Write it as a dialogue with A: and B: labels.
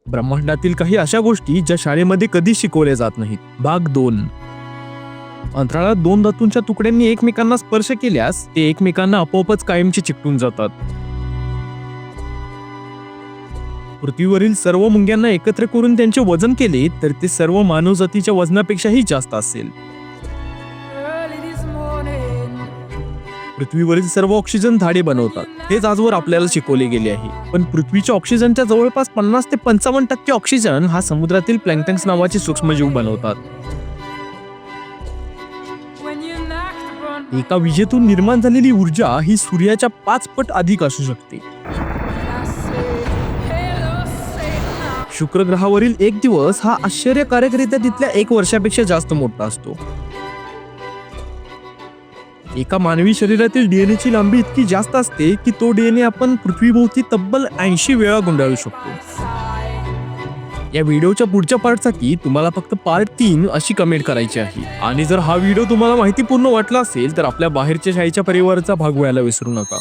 A: ब्रह्मांडातील काही अशा गोष्टी ज्या शाळेमध्ये कधी शिकवल्या जात नाहीत. भाग 2. अंतराळात 2 धातूंच्या तुकड्यांनी एकमेकांना स्पर्श केल्यास ते एकमेकांना आपोआपच कायमचे चिकटून जातात. पृथ्वीवरील सर्व मुंग्यांना एकत्र करून त्यांचे वजन केले तर ते सर्व मानवजातीच्या वजनापेक्षाही जास्त असेल. पृथ्वीवरील सर्व ऑक्सिजन झाडे बनवतात, हेच आजवर आपल्याला शिकवले गेले आहे. पण पृथ्वीच्या ऑक्सिजनच्या जवळपास 50 ते 55% ऑक्सिजन हा समुद्रातील प्लँक्टन्स नावाचे सूक्ष्मजीव बनवतात. एका विजेतून निर्माण झालेली ऊर्जा ही सूर्याच्या 5 पट अधिक असू शकते. शुक्र ग्रहावरील एक दिवस हा आश्चर्यकारकरित्या तिथल्या 1 वर्षापेक्षा जास्त मोठा असतो. एका मानवी शरीरातील डीएनएची लांबी इतकी जास्त असते की तो डीएनए आपण पृथ्वीभोवती तब्बल 80 वेळा गुंडाळू शकतो. या व्हिडिओच्या पुढच्या पार्टसाठी तुम्हाला फक्त पार्ट 3 अशी कमेंट करायची आहे. आणि जर हा व्हिडिओ तुम्हाला माहितीपूर्ण वाटला असेल तर आपल्या बाहेरच्या शाळेच्या परिवाराचा भाग व्हायला विसरू नका.